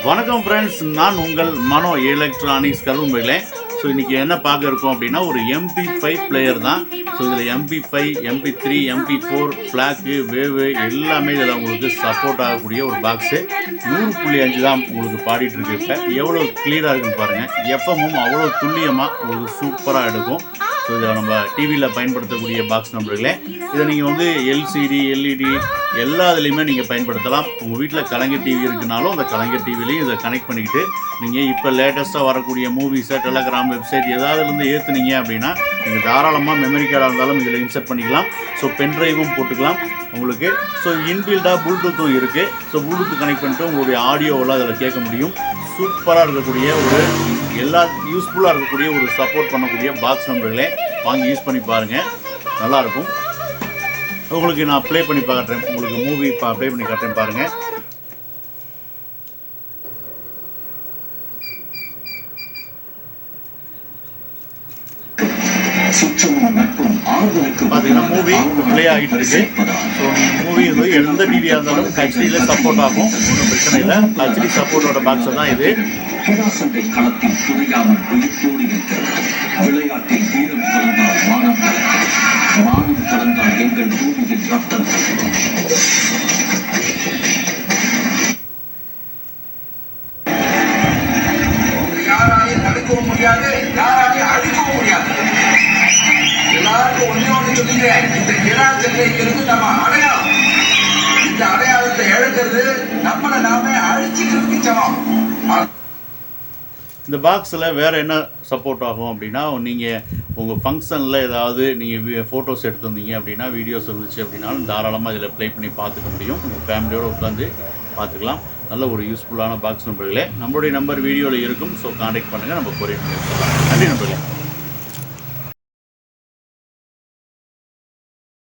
வணக்கம் ஃப்ரெண்ட்ஸ், நான் உங்கள் மனோ எலக்ட்ரானிக்ஸ் கரும்புகளே. ஸோ இன்றைக்கி என்ன பார்க்க இருக்கோம் அப்படின்னா ஒரு MP5 பிளேயர் தான். ஸோ இதில் MP5, MP3, MP4, ஃப்ளாக்கு, வேவு எல்லாமே இதில் உங்களுக்கு சப்போர்ட் ஆகக்கூடிய ஒரு பாக்ஸு. 100.5 தான் உங்களுக்கு பாடிட்டு இருக்கு. இப்போ எவ்வளோ கிளியராக இருக்குன்னு பாருங்கள். எஃப்எம்மும் அவ்வளோ துல்லியமாக உங்களுக்கு சூப்பராக எடுக்கும். ஸோ இதை நம்ம டிவியில் பயன்படுத்தக்கூடிய பாக்ஸ் நம்பர்களே. இதை நீங்கள் வந்து எல்சிடி, எல்இடி எல்லா இதுலேயுமே நீங்கள் பயன்படுத்தலாம். உங்கள் வீட்டில் கலைஞர் டிவி இருக்குனாலும் அந்த கலைஞர் டிவிலையும் இதை கனெக்ட் பண்ணிக்கிட்டு நீங்கள் இப்போ லேட்டஸ்ட்டாக வரக்கூடிய மூவிஸை, டெலகிராம், வெப்சைட் ஏதாவதுலேருந்து ஏற்றுனீங்க அப்படின்னா நீங்கள் தாராளமாக மெமரி கார்டாக இருந்தாலும் இதில் இன்சர்ட் பண்ணிக்கலாம். ஸோ பென்ட்ரைவும் போட்டுக்கலாம் உங்களுக்கு. ஸோ இன்பில்டாக ப்ளூடூத்தும் இருக்குது. ஸோ ப்ளூடூத் கனெக்ட் பண்ணிட்டு உங்களுடைய ஆடியோவெல்லாம் அதில் கேட்க முடியும். சூப்பராக இருக்கக்கூடிய ஒரு எல்லா யூஸ்ஃபுல்லாக இருக்கக்கூடிய ஒரு சப்போர்ட் பண்ணக்கூடிய பாக்ஸ் நம்பர்களே. வாங்கி யூஸ் பண்ணி பாருங்கள், நல்லாயிருக்கும். உங்களுக்கு நான் ப்ளே பண்ணி காட்டுறேன். உங்களுக்கு மூவி ப்ளே பண்ணி காட்டுறேன் பாருங்கள். பார்த்தீங்கன்னா மூவி ப்ளே ஆகிட்டு இருக்கு. ஸோ மூவி வந்து எந்த டிவியாக இருந்தாலும் ஹெச்டியில் சப்போர்ட் ஆகும், ஒன்றும் பிரச்சனை இல்லை. ஹெச்டி சப்போர்ட்டோட பாக்ஸை தான் இது. களத்தில் துணியாமல் விழிப்போடு இருக்கிறது. விளையாட்டில் வீரம் கலந்தால் மானம் மானம் கலந்தால் எங்கள் பூமியில் ரத்தம். யாராலையும் தடுக்கவும் முடியாது, யாராலையும் அழிக்கவும் முடியாது. எல்லாருக்கும் ஒன்னே ஒன்று சொல்லிக்கிறேன், இந்த கிராச்சல்ல இருந்து நம்ம அடையாளம், இந்த அடையாளத்தை இழக்கிறது நம்மளை நாமே அழிச்சுக்கிறதுக்கு சமம். இந்த பாக்ஸில் வேறு என்ன சப்போர்ட் ஆகும் அப்படின்னா, நீங்கள் உங்கள் ஃபங்க்ஷனில் ஏதாவது நீங்கள் ஃபோட்டோஸ் எடுத்துருந்தீங்க அப்படின்னா, வீடியோஸ் இருந்துச்சு அப்படின்னாலும் தாராளமாக இதில் ப்ளே பண்ணி பார்த்துக்க முடியும். உங்கள் ஃபேமிலியோடு உட்காந்து பார்த்துக்கலாம். நல்ல ஒரு யூஸ்ஃபுல்லான பாக்ஸ் நம்பர்களே. நம்மளுடைய நம்பர் வீடியோவில் இருக்கும். ஸோ கான்டாக்ட் பண்ணுங்கள், நம்ம கொரியர் பண்ணி கொடுக்கலாம். நன்றி நம்பர்களே.